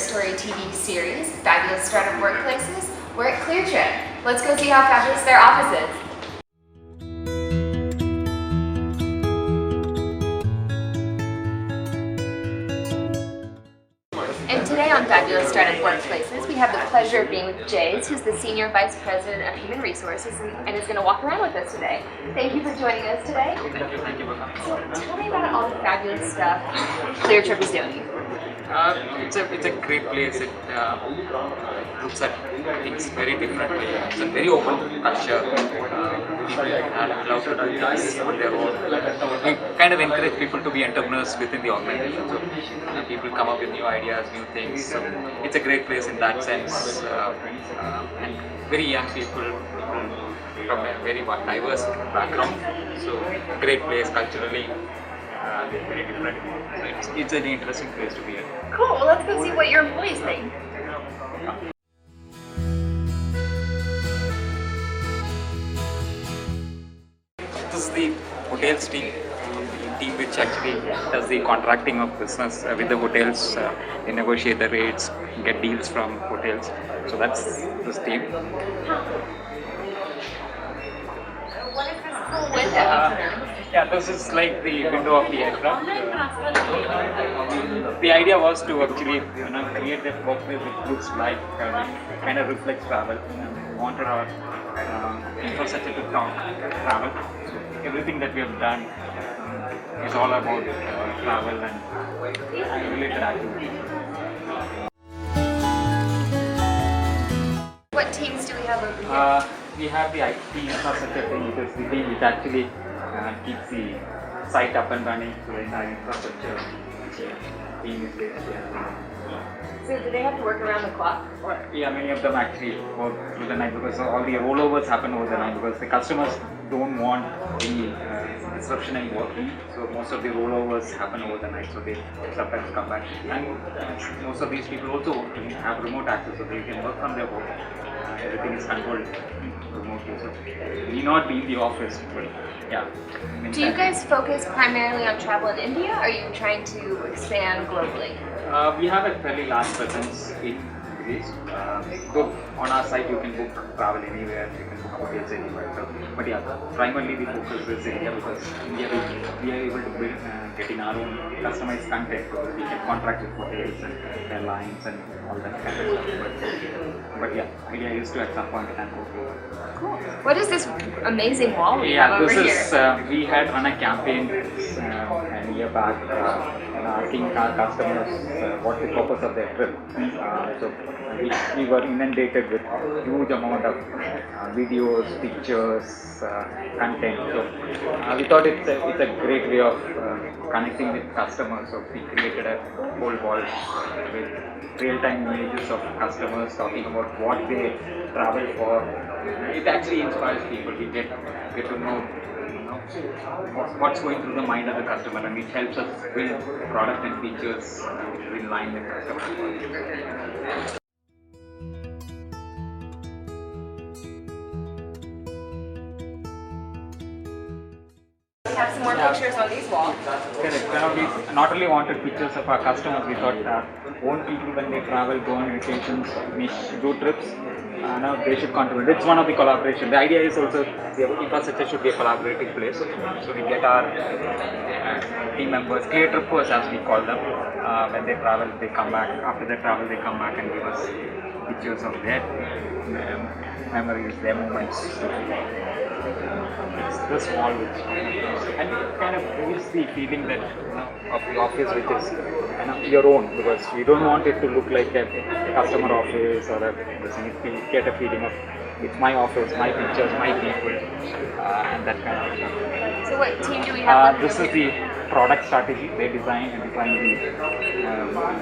YourStory TV series, Fabulous Startup Workplaces. We're at Cleartrip. Let's go see how fabulous their office is. And today on Fabulous Startup Workplaces, we have the pleasure of being with Jays, who's the Senior Vice President of Human Resources and is going to walk around with us today. Thank you for joining us today. Thank you for coming. So tell me about all the fabulous stuff Cleartrip is doing. It's a great place. It looks at things very differently. It's a very open culture. People are allowed to do things on their own. We kind of encourage people to be entrepreneurs within the organization. So people come up with new ideas, new things. So it's a great place in that sense. And very young people from a very diverse background. So great place culturally. Very different. So it's an interesting place to be at. Cool. Well, let's go see what your employees think. This is the hotels team which actually does the contracting of business with the hotels. They negotiate the rates, get deals from hotels. So that's this team. What is this cool window? Yeah, this is like the window of the aircraft. The idea was to actually create a workplace which looks like kind of reflects travel. We wanted our infrastructure to talk travel. So everything that we have done is all about travel and related activities. What teams do we have over here? We have the IT infrastructure team, which is the team which actually keeps the site up and running. So the entire infrastructure team is based here. So do they have to work around the clock? Yeah, many of them actually work through the night because all the rollovers happen over the night because the customers don't want any disruption in work. So most of the rollovers happen over the night, so they sometimes come back. And most of these people also have remote access, so they can work from their home. Everything is controlled remotely, so we need not be in the office. But yeah. Do you guys focus primarily on travel in India, or are you trying to expand globally? We have a fairly large presence in Greece. So on our site you can book travel anywhere, you can book hotels anywhere. So, but yeah, primarily the focus is India because India we are able to build getting our own customized content because we can contract with hotels and airlines and all that kind of stuff. But yeah, idea is to at some point in time go global. Cool. What is this amazing wall we have over here? This is we had run a campaign a year back asking our customers what the purpose of their trip. So we were inundated with huge amount of videos, pictures, content. So we thought it's a great way of connecting with customers. So we created a whole wall with real-time images of customers talking about what they travel for. It actually inspires people. We get to know what's going through the mind of the customer, and it helps us build product and features which is in line with customers. We have some more pictures on these walls. Correct. We not only wanted pictures of our customers, we thought own people when they travel, go on vacations, do trips, now they should contribute. It's one of the collaboration. The idea is also the infrastructure should be a collaborative place. So we get our team members, Cleartrippers as we call them, when they travel, they come back. After they travel, they come back and give us pictures of their memories, their moments. It's this wall which and it kind of gives the feeling that of the office which is your own, because we don't want it to look like a customer office or you get a feeling of it's my office, my pictures, my people, and that kind of stuff. So what team do we have? This is the product strategy. They design the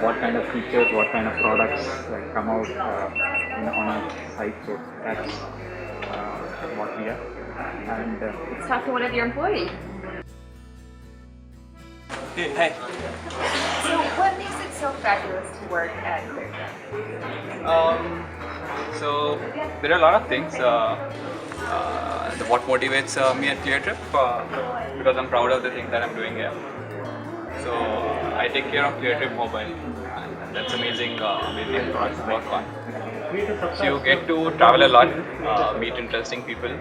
what kind of features, what kind of products come out on our site. So that's what we are. And let's talk to one of your employees. Hey, hi. So what makes it so fabulous to work at Cleartrip? So there are a lot of things. What motivates me at Cleartrip because I'm proud of the things that I'm doing here. So I take care of Cleartrip Mobile, and that's amazing, amazing project to work on. So you get to travel a lot, meet interesting people.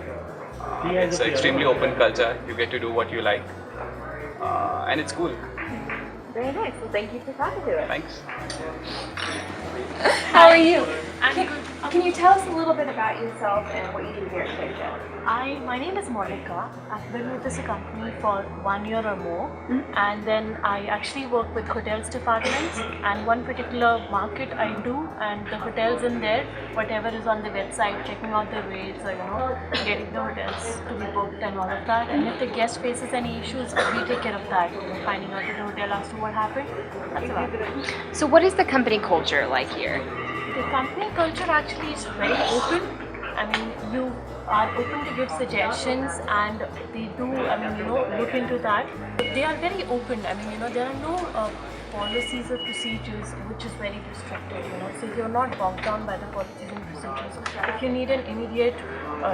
It's an extremely open culture. You get to do what you like, and it's cool. Very nice. Well, thank you for talking to us. Thanks. How are you? I'm Can, good. can you tell us a little bit about yourself and what you do here at Cleartrip? My name is Monica. I've been with this company for 1 year or more, and then I actually work with hotels departments, and one particular market I do, and the hotels in there, whatever is on the website, checking out the rates, or getting the hotels to be booked and all of that. And if the guest faces any issues, we take care of that. Finding out to the hotel as to what happened. That's about it. So, what is the company culture like here? The company culture actually is very open. I mean, you are open to give suggestions, and they do, look into that. They are very open. I mean, there are no policies or procedures which is very restricted, so you're not bogged down by the policies and procedures. If you need an immediate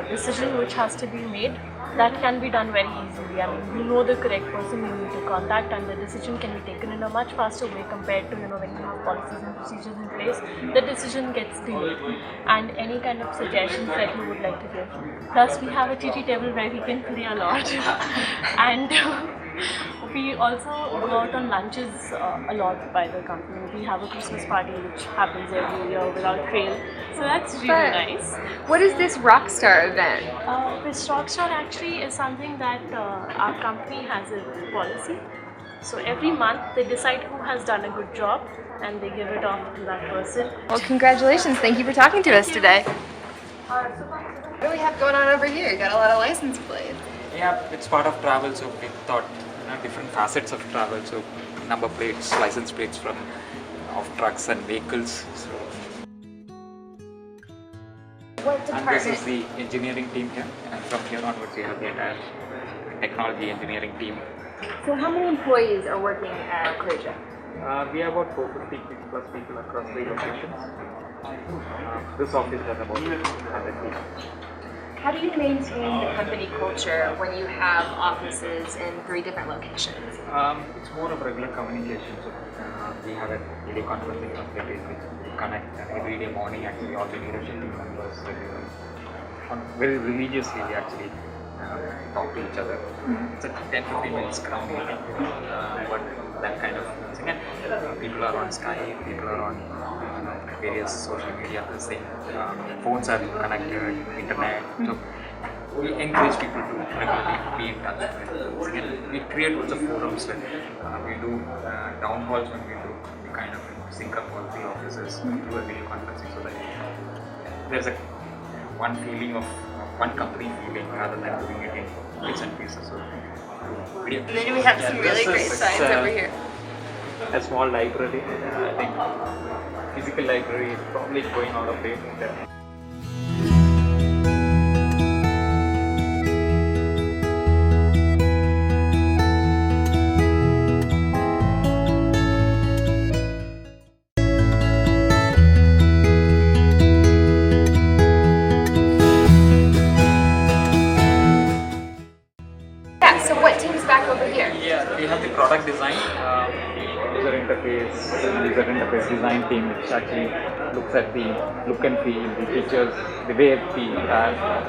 decision which has to be made, that can be done very easily. I mean, you know the correct person you need to contact, and the decision can be taken in a much faster way compared to, when you have policies and procedures in place, the decision gets delayed. And any kind of suggestions that you would like to give. Plus, we have a TT table where we can play a lot. And we also go out on lunches a lot by the company. We have a Christmas party which happens every year without fail. So that's really Fun. nice. What is this Rockstar event? This Rockstar actually is something that our company has a policy. So every month they decide who has done a good job and they give it off to that person. Well, congratulations. Thank you for talking to us you. today. What do we have going on over here? You got a lot of license plates. Yeah, it's part of travel, so we thought different facets of travel, so number plates, license plates of trucks and vehicles. So, What and department? this is the engineering team here, and from here onwards we have the entire technology engineering team. So, how many employees are working at Cleartrip? We have about 450 plus people across 3 locations. This office has about 100 people. How do you maintain the company culture when you have offices in 3 different locations? It's more of regular communication. So we have a video conferencing facility which we connect every day morning. Actually, all the leadership team members regularly, very religiously, we actually talk to each other. It's a 10-15 minutes scrum meeting, but that kind of thing. And people are on Skype, people are on various social media, the same. Phones are connected, internet. So we encourage people to regularly be in touch with us. We create lots of forums when we do town halls, when we kind of sync up all the offices, do a video conferencing, so that there's one feeling of one company feeling rather than doing it in bits and pieces. So, And then we have some really great signs over here. A small library. I think physical library is probably going out of date. Yeah, so what team's back over here? Yeah, we have the product design, user interface design team, which actually looks at the look and feel, the features, the way the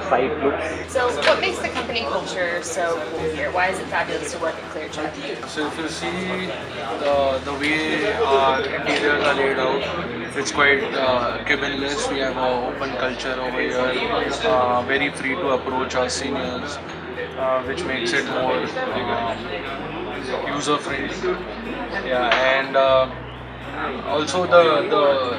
site looks. So, what makes the company culture so cool here? Why is it fabulous to work at Cleartrip? So if you see the way our interiors are laid out, it's quite cabinless. We have an open culture over here, very free to approach our seniors, which makes it more user friendly. Yeah, and also the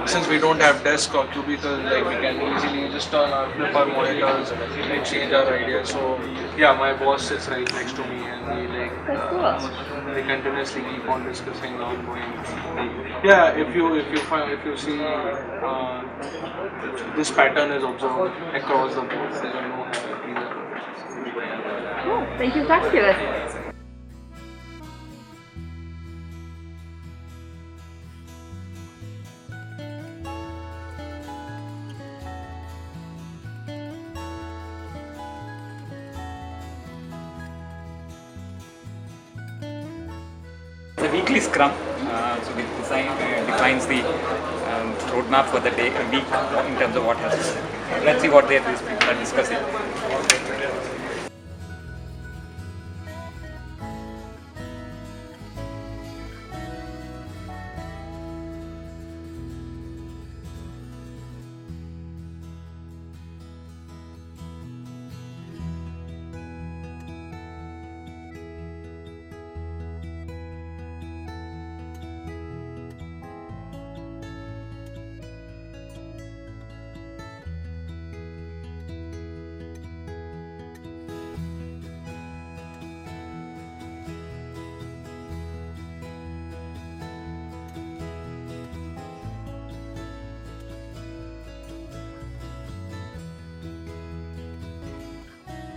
since we don't have desk or cubicle, like we can easily just flip our monitors and exchange our ideas. So yeah, my boss sits right next to me, and we continuously keep on discussing ongoing. Yeah, if you see this pattern is observed across the board. There are no hierarchies. Cool. Thank you for talking to us. It's a weekly scrum. So the design defines the roadmap for the day, week in terms of what has to happen. Let's see what these people are discussing.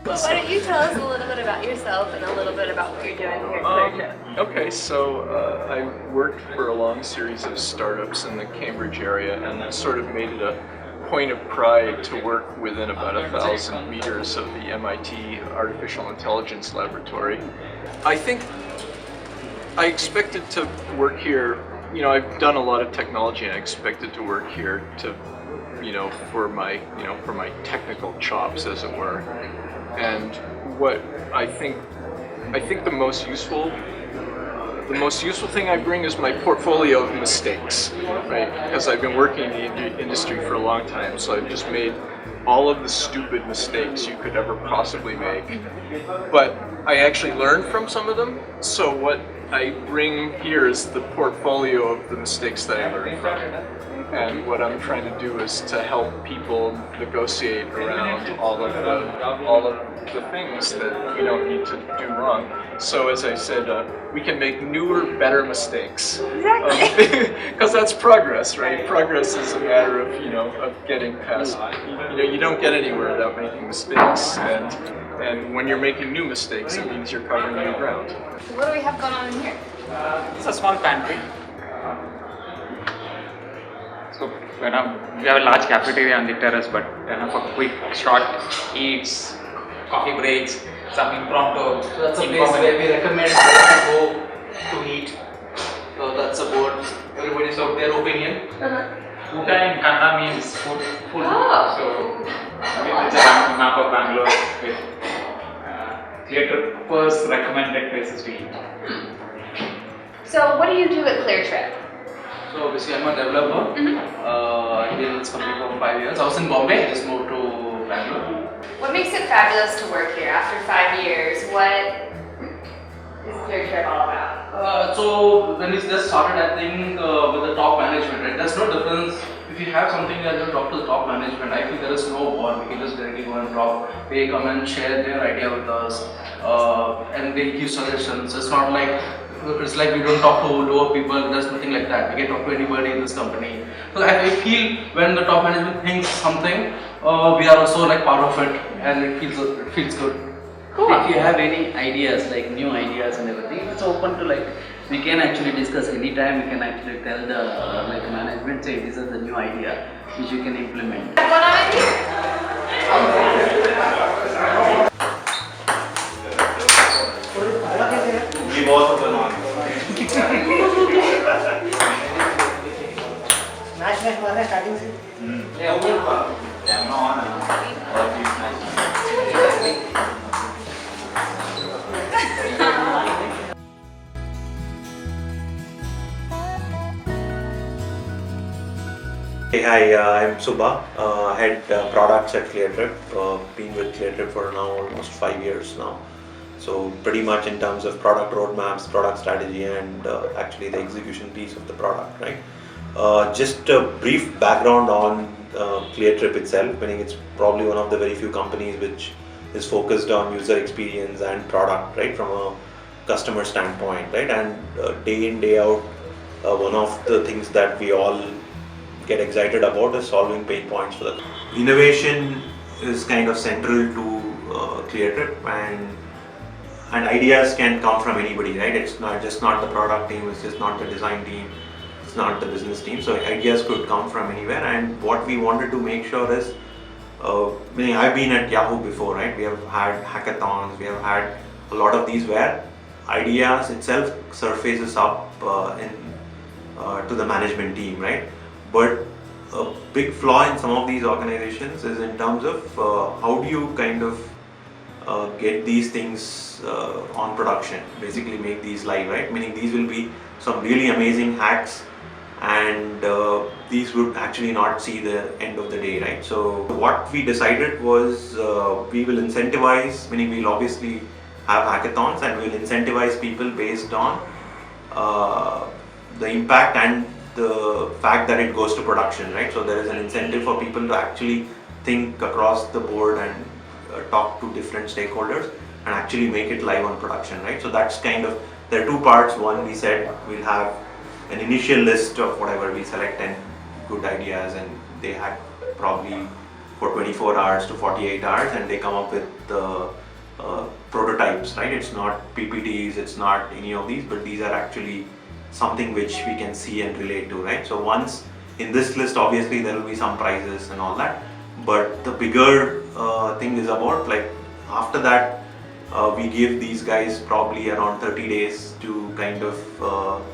Well, why don't you tell us a little bit about yourself and a little bit about what you're doing here at Cleartrip? Okay, so I worked for a long series of startups in the Cambridge area, and I sort of made it a point of pride to work within about 1,000 meters of the MIT Artificial Intelligence Laboratory. I think I expected to work here. You know, I've done a lot of technology, and I expected to work here to, for my technical chops, as it were. And what I think the most useful thing I bring is my portfolio of mistakes, right? Because I've been working in the industry for a long time, so I've just made all of the stupid mistakes you could ever possibly make. But I actually learned from some of them, so what I bring here is the portfolio of the mistakes that I learned from. And what I'm trying to do is to help people negotiate around all of the things that we don't need to do wrong. So as I said, we can make newer, better mistakes. Exactly. Because that's progress, right? Progress is a matter of of getting past. You don't get anywhere without making mistakes, and when you're making new mistakes, it means you're covering new ground. So what do we have going on in here? It's a small pantry. So we have a large cafeteria on the terrace, but for quick, short eats, coffee breaks, some impromptu. So that's a place where we recommend people to go to eat. So that's about everybody's out their opinion. Uta in Kannada means food. Oh. So it's a map of Bangalore with Cleartrip's recommended places to eat. So what do you do at Cleartrip? So basically I'm a developer. I've been in this company for 5 years. I was in Bombay, just moved to Bangalore. What makes it fabulous to work here after 5 years? What is Cleartrip all about? So when we just started, I think with the top management, right? There's no difference. If you have something that you talk to the top management, I feel there is no war. We can just directly go and talk. They come and share their idea with us, and they give suggestions. It's not like we don't talk to lower people. There's nothing like that. We can talk to anybody in this company. So I feel when the top management thinks something, we are also like part of it, and it feels good. Cool. If you have any ideas, like new ideas and everything, it's open to we can actually discuss anytime. We can actually tell the management, say this is the new idea which you can implement. What's going on in here? Hey, hi, I'm Subha, head products at Cleartrip. Been with Cleartrip for now almost 5 years now. So pretty much in terms of product roadmaps, product strategy, and actually the execution piece of the product, right? Just a brief background on Cleartrip itself, meaning it's probably one of the very few companies which is focused on user experience and product, right, from a customer standpoint, right? And day in, day out, one of the things that we all get excited about is solving pain points for the innovation is kind of central to Cleartrip, and ideas can come from anybody, right? It's not the product team, it's just not the design team, it's not the business team. So ideas could come from anywhere, and what we wanted to make sure is, meaning I've been at Yahoo before, right? We have had hackathons, we have had a lot of these where ideas itself surfaces up to the management team, right? But a big flaw in some of these organizations is in terms of how do you kind of get these things on production, basically make these live, right? Meaning these will be some really amazing hacks, and these would actually not see the end of the day, right? So what we decided was we will incentivize, meaning we'll obviously have hackathons and we'll incentivize people based on the impact and the fact that it goes to production, right? So there is an incentive for people to actually think across the board and talk to different stakeholders and actually make it live on production, right? So that's kind of, there are two parts. One, we said we'll have an initial list of whatever, we select 10 good ideas and they hack probably for 24 hours to 48 hours and they come up with prototypes, right? It's not PPTs, it's not any of these, but these are actually something which we can see and relate to, right? So once in this list, obviously there will be some prizes and all that, but the bigger thing is about, like, after that we give these guys probably around 30 days to kind of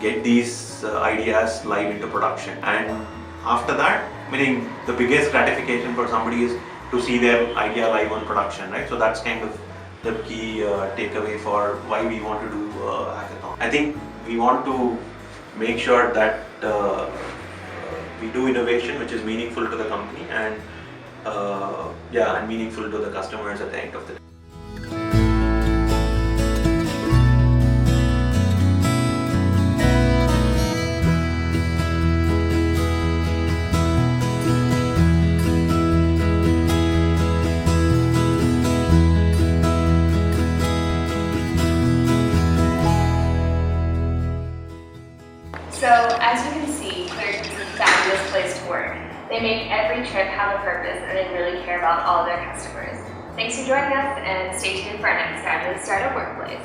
get these ideas live into production. And after that, meaning the biggest gratification for somebody is to see their idea live on production, right? So that's kind of the key takeaway for why we want to do hackathon. I think we want to make sure that we do innovation which is meaningful to the company and and meaningful to the customers at the end of the day. So, as you can see, Cleartrip is a fabulous place to work. They make every trip have a purpose and they really care about all their customers. Thanks for joining us and stay tuned for our next fabulous startup workplace.